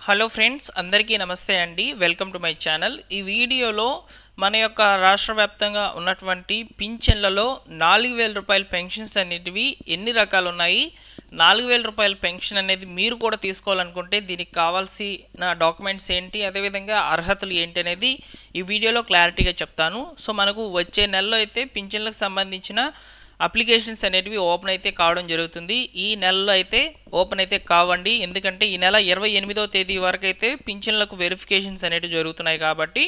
Hello friends, అందరికీ నమస్తే అండి. Welcome to my channel. ఈ వీడియోలో మన యొక్క రాష్ట్ర వ్యాప్తంగా ఉన్నటువంటి పింఛన్లలో 4000 రూపాయల పెన్షన్స్ అనేటివి ఎన్ని రకాలు ఉన్నాయి, 4000 రూపాయల పెన్షన్ అనేది మీరు కూడా తీసుకోవాలనుకుంటే దీనికి కావాల్సిన డాక్యుమెంట్స్ ఏంటి, అదేవిధంగా అర్హతలు ఏంటి అనేది ఈ వీడియోలో క్లారిటీగా చెప్తాను. సో మనకు వచ్చే నెలలో అయితే పింఛన్లకు సంబంధించిన అప్లికేషన్స్ అనేటివి ఓపెన్ అయితే కావడం జరుగుతుంది. ఈ నెలలో అయితే ఓపెన్ అయితే కావండి, ఎందుకంటే ఈ నెల 28వ తేదీ వరకు అయితే పింఛన్లకు వెరిఫికేషన్స్ అనేటివి జరుగుతున్నాయి కాబట్టి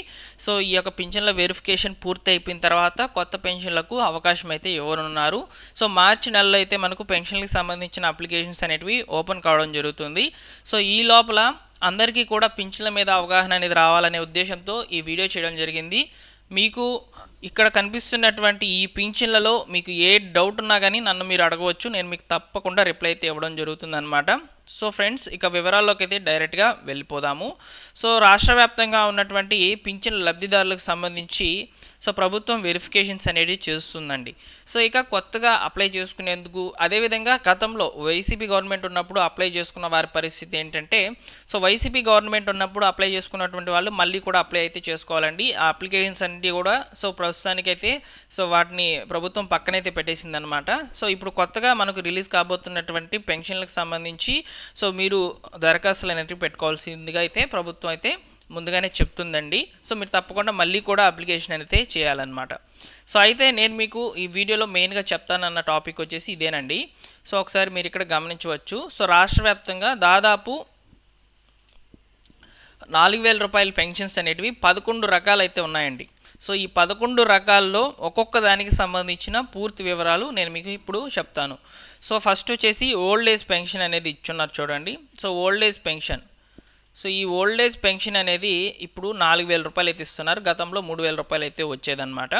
సో ఈ యొక్క పింఛన్ల వెరిఫికేషన్ పూర్తి అయిపోయిన తర్వాత కొత్త పెన్షన్లకు అవకాశం అయితే ఇవ్వనున్నారు. సో మార్చి నెలలో అయితే మనకు పెన్షన్లకు సంబంధించిన అప్లికేషన్స్ అనేటివి ఓపెన్ కావడం జరుగుతుంది. సో ఈ లోపల అందరికీ కూడా పింఛన్ల మీద అవగాహన అనేది రావాలనే ఉద్దేశంతో ఈ వీడియో చేయడం జరిగింది. మీకు ఇక్కడ కనిపిస్తున్నటువంటి ఈ పింఛన్లలో మీకు ఏ డౌట్ ఉన్నా కానీ నన్ను మీరు అడగవచ్చు, నేను మీకు తప్పకుండా రిప్లై అయితే ఇవ్వడం జరుగుతుందన్నమాట. సో ఫ్రెండ్స్, ఇక వివరాల్లోకి అయితే డైరెక్ట్గా వెళ్ళిపోదాము. సో రాష్ట్ర వ్యాప్తంగా ఉన్నటువంటి పింఛన్ లబ్ధిదారులకు సంబంధించి సో ప్రభుత్వం వెరిఫికేషన్స్ అనేది చేస్తుందండి. సో ఇక కొత్తగా అప్లై చేసుకునేందుకు, అదేవిధంగా గతంలో వైసీపీ గవర్నమెంట్ ఉన్నప్పుడు అప్లై చేసుకున్న వారి పరిస్థితి ఏంటంటే, సో వైసీపీ గవర్నమెంట్ ఉన్నప్పుడు అప్లై చేసుకున్నటువంటి వాళ్ళు మళ్ళీ కూడా అప్లై అయితే చేసుకోవాలండి. ఆ అప్లికేషన్స్ అన్నీ కూడా సో ప్రస్తుతానికైతే సో వాటిని ప్రభుత్వం పక్కనైతే పెట్టేసిందనమాట. సో ఇప్పుడు కొత్తగా మనకు రిలీజ్ కాబోతున్నటువంటి పెన్షన్లకు సంబంధించి సో మీరు దరఖాస్తులు అనేవి పెట్టుకోవాల్సిందిగా అయితే ప్రభుత్వం అయితే ముందుగానే చెప్తుందండి. సో మీరు తప్పకుండా మళ్ళీ కూడా అప్లికేషన్ అయితే చేయాలన్నమాట. సో అయితే నేను మీకు ఈ వీడియోలో మెయిన్గా చెప్తానన్న టాపిక్ వచ్చేసి ఇదేనండి. సో ఒకసారి మీరు ఇక్కడ గమనించవచ్చు. సో రాష్ట్ర వ్యాప్తంగా దాదాపు 4000 రూపాయల పెన్షన్స్ అనేటివి 11 రకాలు అయితే ఉన్నాయండి. సో ఈ 11 రకాల్లో ఒక్కొక్క దానికి సంబంధించిన పూర్తి వివరాలు నేను మీకు ఇప్పుడు చెప్తాను. సో ఫస్ట్ వచ్చేసి ఓల్డ్ ఏజ్ పెన్షన్ అనేది ఇచ్చున్నారు చూడండి. So old age pension, so ఈ ఓల్డ్ ఏజ్ పెన్షన్ అనేది ఇప్పుడు 4000 రూపాయలు అయితే ఇస్తున్నారు. గతంలో 3000 రూపాయలు అయితే వచ్చేదన్నమాట.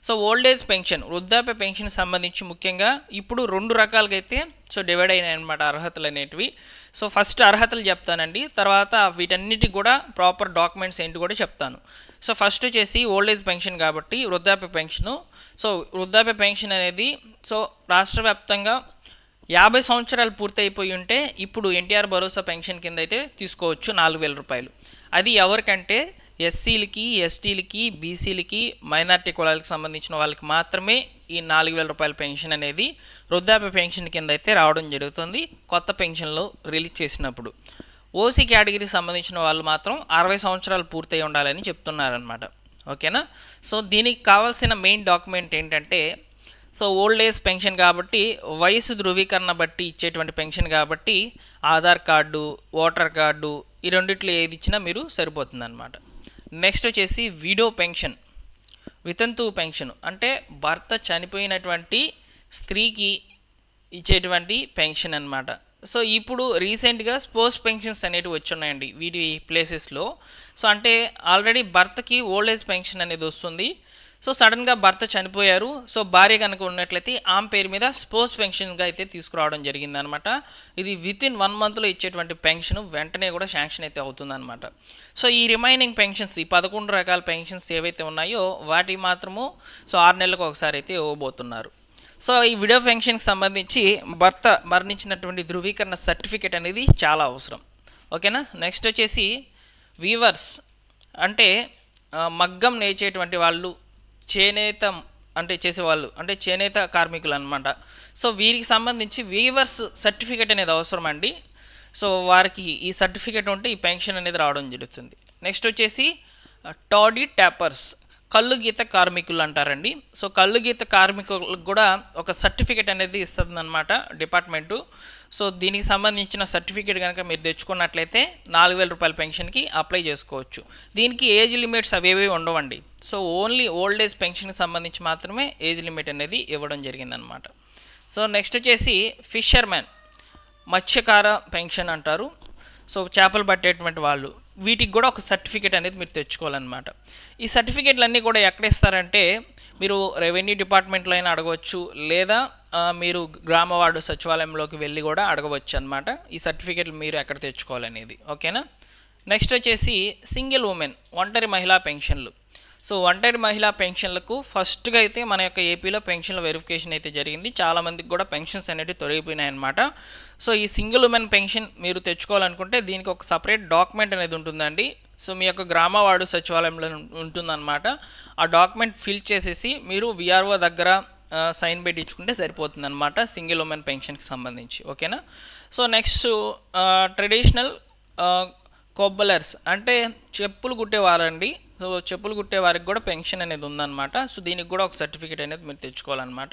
సో ఓల్డ్ ఏజ్ పెన్షన్, వృద్ధాప్య పెన్షన్ సంబంధించి ముఖ్యంగా ఇప్పుడు 2 రకాలుగా అయితే సో డివైడ్ అయినాయి అనమాట అర్హతలు అనేటివి. సో ఫస్ట్ అర్హతలు చెప్తానండి, తర్వాత వీటన్నిటికి కూడా ప్రాపర్ డాక్యుమెంట్స్ ఏంటి కూడా చెప్తాను. సో ఫస్ట్ వచ్చేసి ఓల్డ్ ఏజ్ పెన్షన్ కాబట్టి వృద్ధాప్య పెన్షను. సో వృద్ధాప్య పెన్షన్ అనేది సో రాష్ట్ర వ్యాప్తంగా 50 సంవత్సరాలు పూర్తి అయిపోయి ఉంటే ఇప్పుడు ఎన్టీఆర్ భరోసా పెన్షన్ కింద అయితే తీసుకోవచ్చు 4000 రూపాయలు. అది ఎవరికంటే ఎస్సీలకి, ఎస్టీలకి, బీసీలకి, మైనార్టీ కులాలకు సంబంధించిన వాళ్ళకి మాత్రమే ఈ 4000 రూపాయల పెన్షన్ అనేది వృద్ధాప్య పెన్షన్ కింద అయితే రావడం జరుగుతుంది కొత్త పెన్షన్లో రిలీజ్ చేసినప్పుడు. ఓసీ కేటగిరీకి సంబంధించిన వాళ్ళు మాత్రం 60 సంవత్సరాలు పూర్తయి ఉండాలని చెప్తున్నారనమాట. ఓకేనా. సో దీనికి కావాల్సిన మెయిన్ డాక్యుమెంట్ ఏంటంటే, సో ఓల్డ్ ఏజ్ పెన్షన్ కాబట్టి వయసు ధృవీకరణ బట్టి ఇచ్చేటువంటి పెన్షన్ కాబట్టి ఆధార్ కార్డు, ఓటర్ కార్డు ఈ రెండిట్లో ఏది ఇచ్చినా మీరు సరిపోతుంది అనమాట. నెక్స్ట్ వచ్చేసి విడో పెన్షన్, వితంతువు పెన్షన్ అంటే భర్త చనిపోయినటువంటి స్త్రీకి ఇచ్చేటువంటి పెన్షన్ అనమాట. సో ఇప్పుడు రీసెంట్గా స్పోర్ట్స్ పెన్షన్స్ అనేవి వచ్చున్నాయండి వీటి ప్లేసెస్లో. సో అంటే ఆల్రెడీ భర్తకి ఓల్డ్ ఏజ్ పెన్షన్ అనేది వస్తుంది. సో సడన్గా భర్త చనిపోయారు, సో భార్య కనుక ఉన్నట్లయితే ఆమె పేరు మీద స్పోర్ట్స్ పెన్షన్గా అయితే తీసుకురావడం జరిగిందనమాట. ఇది వితిన్ 1 మంత్లో ఇచ్చేటువంటి పెన్షన్ వెంటనే కూడా శాంక్షన్ అయితే అవుతుందన్నమాట. సో ఈ రిమైనింగ్ పెన్షన్స్, ఈ 11 రకాల పెన్షన్స్ ఏవైతే ఉన్నాయో వాటి మాత్రము సో 6 నెలలకు ఒకసారి అయితే ఇవ్వబోతున్నారు. సో ఈ విడో పెన్షన్కి సంబంధించి భర్త మరణించినటువంటి ధృవీకరణ సర్టిఫికేట్ అనేది చాలా అవసరం. ఓకేనా. నెక్స్ట్ వచ్చేసి వీవర్స్ అంటే మగ్గం నేర్చేటువంటి వాళ్ళు, చేనేత అంటే చేసేవాళ్ళు అంటే చేనేత కార్మికులు అనమాట. సో వీరికి సంబంధించి వీవర్స్ సర్టిఫికేట్ అనేది అవసరం అండి. సో వారికి ఈ సర్టిఫికేట్ ఉంటే ఈ పెన్షన్ అనేది రావడం జరుగుతుంది. నెక్స్ట్ వచ్చేసి టాడీ ట్యాపర్స్, కళ్ళు గీత కార్మికులు అంటారండి. సో కళ్ళు గీత కార్మికులకు కూడా ఒక సర్టిఫికేట్ అనేది ఇస్తుంది అనమాట డిపార్ట్మెంటు. సో దీనికి సంబంధించిన సర్టిఫికేట్ కనుక మీరు తెచ్చుకున్నట్లయితే 4000 రూపాయల పెన్షన్కి అప్లై చేసుకోవచ్చు. దీనికి ఏజ్ లిమిట్స్ అవేవి ఉండవండి. సో ఓన్లీ ఓల్డ్ ఏజ్ పెన్షన్కి సంబంధించి మాత్రమే ఏజ్ లిమిట్ అనేది ఇవ్వడం జరిగిందనమాట. సో నెక్స్ట్ వచ్చేసి ఫిషర్మెన్, మత్స్యకార పెన్షన్ అంటారు. సో చేపలు పట్టేటువంటి వాళ్ళు, వీటికి కూడా ఒక సర్టిఫికేట్ అనేది మీరు తెచ్చుకోవాలన్నమాట. ఈ సర్టిఫికేట్లన్నీ కూడా ఎక్కడ ఇస్తారంటే మీరు రెవెన్యూ డిపార్ట్మెంట్లో అయినా అడగవచ్చు, లేదా మీరు గ్రామ వార్డు సచివాలయంలోకి వెళ్ళి కూడా అడగవచ్చు అనమాట ఈ సర్టిఫికేట్లు మీరు ఎక్కడ తెచ్చుకోవాలనేది. ఓకేనా. నెక్స్ట్ వచ్చేసి సింగిల్ ఉమెన్, ఒంటరి మహిళా పెన్షన్లు. సో ఒంటరి మహిళా పెన్షన్లకు ఫస్ట్గా అయితే మన యొక్క ఏపీలో పెన్షన్ల వెరిఫికేషన్ అయితే జరిగింది. చాలామందికి కూడా పెన్షన్స్ అనేవి తొలగిపోయినాయి అన్నమాట. సో ఈ సింగిల్ ఉమెన్ పెన్షన్ మీరు తెచ్చుకోవాలనుకుంటే దీనికి ఒక సపరేట్ డాక్యుమెంట్ అనేది ఉంటుందండి. సో మీ యొక్క గ్రామ వార్డు సచివాలయంలో ఉంటుందన్నమాట. ఆ డాక్యుమెంట్ ఫిల్ చేసేసి మీరు విఆర్ఓ దగ్గర సైన్ పెట్టించుకుంటే సరిపోతుంది అనమాట సింగిల్ ఉమెన్ పెన్షన్కి సంబంధించి. ఓకేనా. సో నెక్స్ట్ ట్రెడిషనల్ కొబ్బలర్స్ అంటే చెప్పులు కుట్టేవారండి. సో చెప్పులు కుట్టే వారికి కూడా పెన్షన్ అనేది ఉందన్నమాట. సో దీనికి కూడా ఒక సర్టిఫికేట్ అనేది మీరు తెచ్చుకోవాలన్నమాట.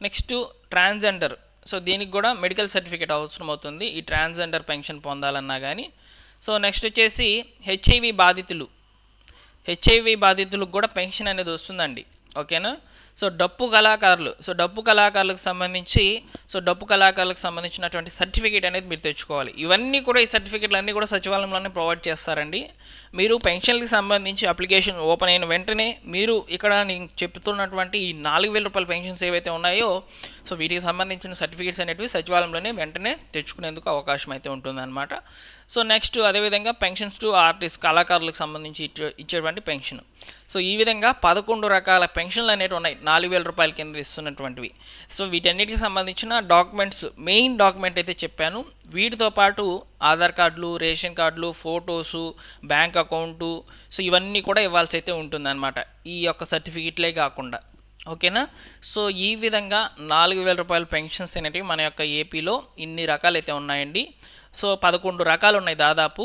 నెక్స్ట్ ట్రాన్స్జెండర్, సో దీనికి కూడా మెడికల్ సర్టిఫికేట్ అవసరం అవుతుంది ఈ ట్రాన్స్జెండర్ పెన్షన్ పొందాలన్నా కానీ. సో నెక్స్ట్ వచ్చేసి హెచ్ఐవి బాధితులకు కూడా పెన్షన్ అనేది వస్తుందండి. ఓకేనా. సో డప్పు కళాకారులకు సంబంధించినటువంటి సర్టిఫికేట్ అనేది మీరు తెచ్చుకోవాలి. ఇవన్నీ కూడా ఈ సర్టిఫికేట్లు అన్నీ కూడా సచివాలయంలోనే ప్రొవైడ్ చేస్తారండి. మీరు పెన్షన్కి సంబంధించి అప్లికేషన్ ఓపెన్ అయిన వెంటనే మీరు ఇక్కడ నేను చెప్తున్నటువంటి ఈ 4,000 రూపాయల పెన్షన్స్ ఏవైతే ఉన్నాయో సో వీటికి సంబంధించిన సర్టిఫికేట్స్ అనేటివి సచివాలయంలోనే వెంటనే తెచ్చుకునేందుకు అవకాశం అయితే ఉంటుందన్నమాట. సో నెక్స్ట్ అదేవిధంగా పెన్షన్స్ టు ఆర్టిస్ట్ కళాకారులకు సంబంధించి ఇచ్చేటువంటి పెన్షన్. సో ఈ విధంగా 11 రకాల పెన్షన్లు అనేవి ఉన్నాయి 4,000 రూపాయల కింద ఇస్తున్నటువంటివి. సో వీటన్నిటికి సంబంధించిన డాక్యుమెంట్స్, మెయిన్ డాక్యుమెంట్ అయితే చెప్పాను. వీటితో పాటు ఆధార్ కార్డులు, రేషన్ కార్డులు, ఫొటోసు, బ్యాంక్ అకౌంటు, సో ఇవన్నీ కూడా ఇవ్వాల్సి అయితే ఉంటుందన్నమాట ఈ యొక్క సర్టిఫికెట్లే కాకుండా. ఓకేనా. సో ఈ విధంగా 4,000 రూపాయల పెన్షన్స్ అనేటివి మన యొక్క ఏపీలో ఇన్ని రకాలైతే ఉన్నాయండి. సో 11 రకాలు ఉన్నాయి దాదాపు.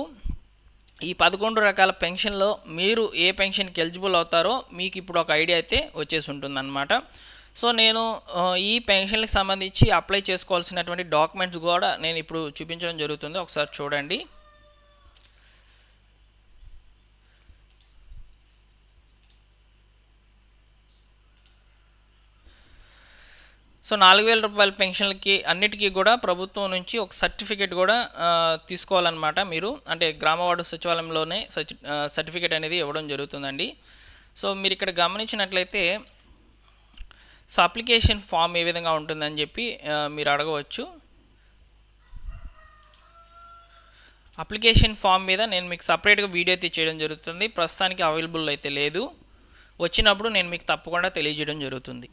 ఈ 11 రకాల పెన్షన్లో మీరు ఏ పెన్షన్కి ఎలిజిబుల్ అవుతారో మీకు ఇప్పుడు ఒక ఐడియా అయితే వచ్చేసి ఉంటుందన్నమాట. సో నేను ఈ పెన్షన్కి సంబంధించి అప్లై చేసుకోవాల్సినటువంటి డాక్యుమెంట్స్ కూడా నేను ఇప్పుడు చూపించడం జరుగుతుంది. ఒకసారి చూడండి. సో 4,000 రూపాయల పెన్షన్లకి అన్నిటికీ కూడా ప్రభుత్వం నుంచి ఒక సర్టిఫికేట్ కూడా తీసుకోవాలన్నమాట మీరు. అంటే గ్రామ వార్డు సచివాలయంలోనే సర్టిఫికేట్ అనేది ఇవ్వడం జరుగుతుందండి. సో మీరు ఇక్కడ గమనించినట్లయితే సో అప్లికేషన్ ఫామ్ ఏ విధంగా ఉంటుందని చెప్పి మీరు అడగవచ్చు. అప్లికేషన్ ఫామ్ మీద నేను మీకు సపరేట్గా వీడియో అయితే చేయడం జరుగుతుంది. ప్రస్తుతానికి అవైలబుల్ అయితే లేదు. వచ్చినప్పుడు నేను మీకు తప్పకుండా తెలియజేయడం జరుగుతుంది.